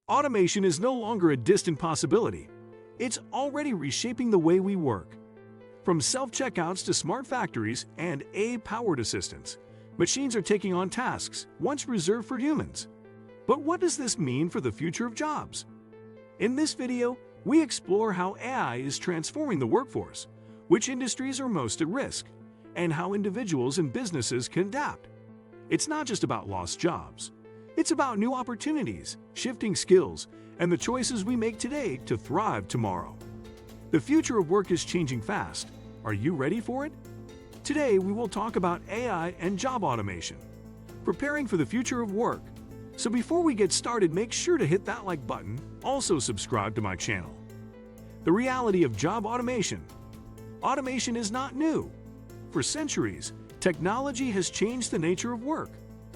Automation is no longer a distant possibility. It's already reshaping the way we work. From self-checkouts to smart factories and AI-powered assistants, machines are taking on tasks once reserved for humans. But what does this mean for the future of jobs? In this video, we explore how AI is transforming the workforce, which industries are most at risk, and how individuals and businesses can adapt. It's not just about lost jobs. It's about new opportunities, shifting skills, and the choices we make today to thrive tomorrow. The future of work is changing fast. Are you ready for it? Today, we will talk about AI and job automation, preparing for the future of work. So before we get started, make sure to hit that like button. Also subscribe to my channel. The reality of job automation. Automation is not new. For centuries, technology has changed the nature of work,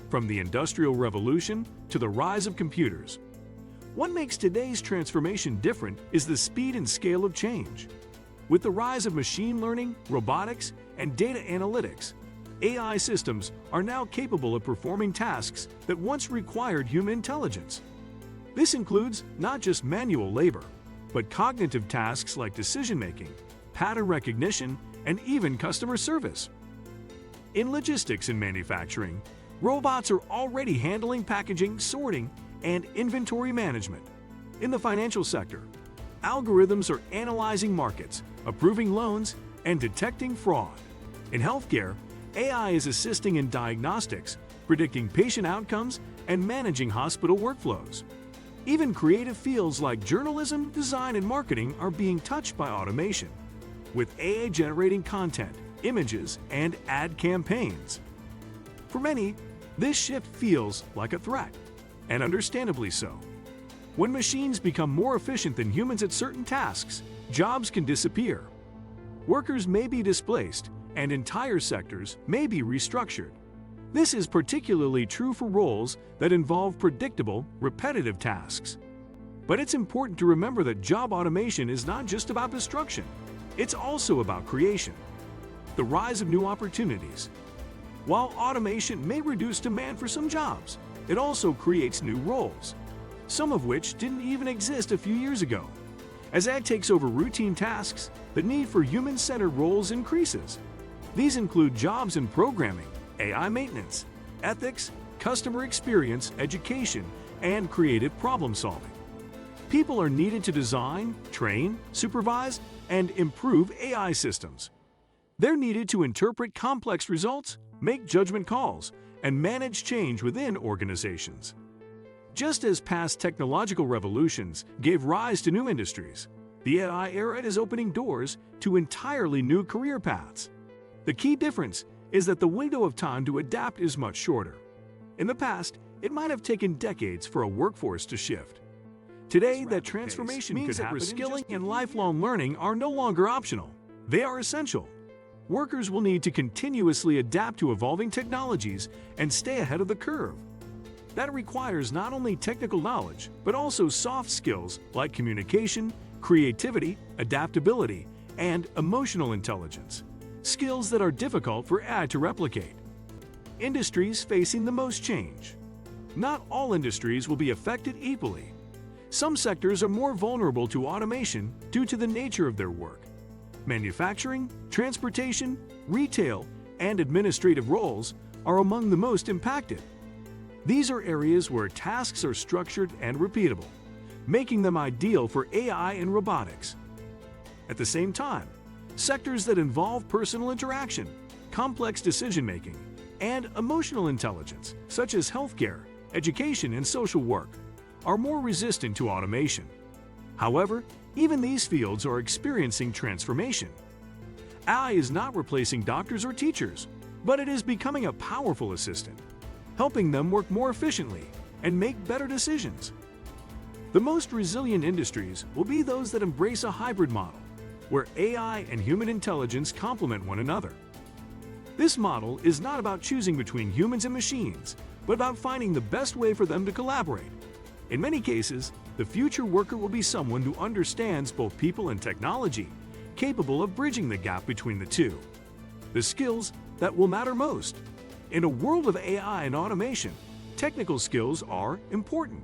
from the Industrial Revolution to the rise of computers. What makes today's transformation different is the speed and scale of change. With the rise of machine learning, robotics, and data analytics, AI systems are now capable of performing tasks that once required human intelligence. This includes not just manual labor, but cognitive tasks like decision-making, pattern recognition, and even customer service. In logistics and manufacturing, robots are already handling packaging, sorting, and inventory management. In the financial sector, algorithms are analyzing markets, approving loans, and detecting fraud. In healthcare, AI is assisting in diagnostics, predicting patient outcomes, and managing hospital workflows. Even creative fields like journalism, design, and marketing are being touched by automation, with AI generating content, images, and ad campaigns. For many, this shift feels like a threat, and understandably so. When machines become more efficient than humans at certain tasks, jobs can disappear. Workers may be displaced, and entire sectors may be restructured. This is particularly true for roles that involve predictable, repetitive tasks. But it's important to remember that job automation is not just about destruction. It's also about creation. The rise of new opportunities. While automation may reduce demand for some jobs, it also creates new roles, some of which didn't even exist a few years ago. As AI takes over routine tasks, the need for human-centered roles increases. These include jobs in programming, AI maintenance, ethics, customer experience, education, and creative problem-solving. People are needed to design, train, supervise, and improve AI systems. They're needed to interpret complex results, make judgment calls, and manage change within organizations. Just as past technological revolutions gave rise to new industries, the AI era is opening doors to entirely new career paths. The key difference is that the window of time to adapt is much shorter. In the past, it might have taken decades for a workforce to shift. Today, that transformation means that reskilling and lifelong learning are no longer optional. They are essential. Workers will need to continuously adapt to evolving technologies and stay ahead of the curve. That requires not only technical knowledge, but also soft skills like communication, creativity, adaptability, and emotional intelligence. Skills that are difficult for AI to replicate. Industries facing the most change. Not all industries will be affected equally. Some sectors are more vulnerable to automation due to the nature of their work. Manufacturing, transportation, retail, and administrative roles are among the most impacted. These are areas where tasks are structured and repeatable, making them ideal for AI and robotics. At the same time, sectors that involve personal interaction, complex decision-making, and emotional intelligence, such as healthcare, education, and social work, are more resistant to automation. However, even these fields are experiencing transformation. AI is not replacing doctors or teachers, but it is becoming a powerful assistant, helping them work more efficiently and make better decisions. The most resilient industries will be those that embrace a hybrid model, where AI and human intelligence complement one another. This model is not about choosing between humans and machines, but about finding the best way for them to collaborate. In many cases, the future worker will be someone who understands both people and technology, capable of bridging the gap between the two. The skills that will matter most. In a world of AI and automation, technical skills are important.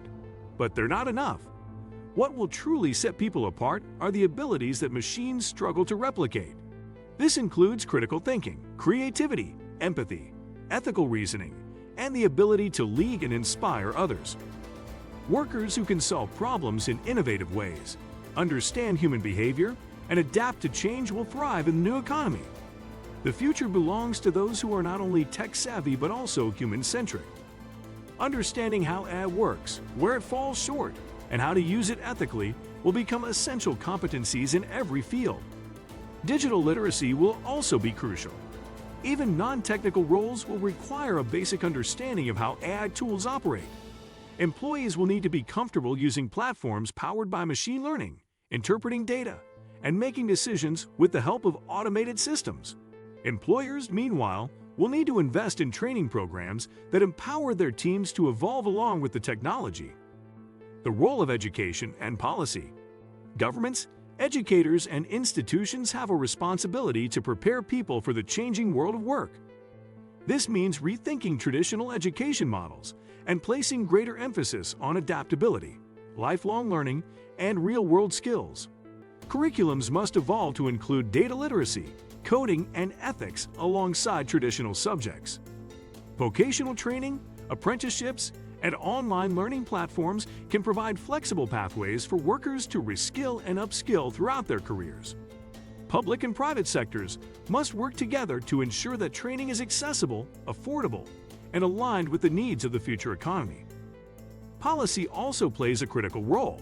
but they're not enough. What will truly set people apart are the abilities that machines struggle to replicate. This includes critical thinking, creativity, empathy, ethical reasoning, and the ability to lead and inspire others. Workers who can solve problems in innovative ways, understand human behavior, and adapt to change will thrive in the new economy. The future belongs to those who are not only tech-savvy but also human-centric. Understanding how AI works, where it falls short, and how to use it ethically will become essential competencies in every field. Digital literacy will also be crucial. Even non-technical roles will require a basic understanding of how AI tools operate. Employees will need to be comfortable using platforms powered by machine learning, interpreting data, and making decisions with the help of automated systems. Employers, meanwhile, will need to invest in training programs that empower their teams to evolve along with the technology. The role of education and policy. Governments, educators, and institutions have a responsibility to prepare people for the changing world of work. This means rethinking traditional education models and placing greater emphasis on adaptability, lifelong learning, and real-world skills. Curriculums must evolve to include data literacy, coding, and ethics alongside traditional subjects. Vocational training, apprenticeships, and online learning platforms can provide flexible pathways for workers to reskill and upskill throughout their careers. Public and private sectors must work together to ensure that training is accessible, affordable, and aligned with the needs of the future economy. Policy also plays a critical role.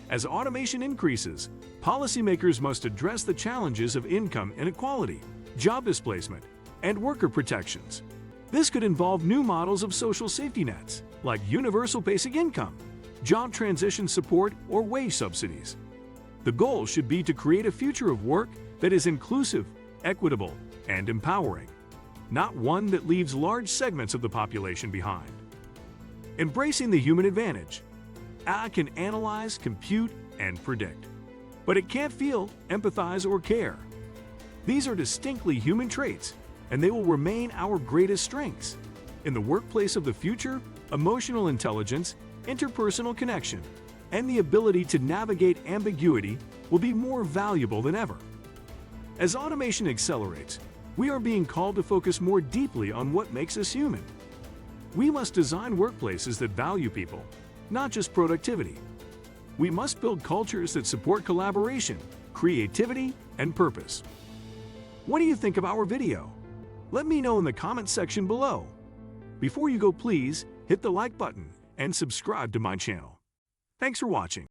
As automation increases, policymakers must address the challenges of income inequality, job displacement, and worker protections. This could involve new models of social safety nets, like universal basic income, job transition support, or wage subsidies. The goal should be to create a future of work that is inclusive, equitable, and empowering, not one that leaves large segments of the population behind. Embracing the human advantage. AI can analyze, compute, and predict, but it can't feel, empathize, or care. These are distinctly human traits, and they will remain our greatest strengths. In the workplace of the future, emotional intelligence, interpersonal connection, and the ability to navigate ambiguity will be more valuable than ever. As automation accelerates, we are being called to focus more deeply on what makes us human. We must design workplaces that value people, not just productivity. We must build cultures that support collaboration, creativity, and purpose. What do you think of our video? Let me know in the comment section below. Before you go, please hit the like button and subscribe to my channel. Thanks for watching.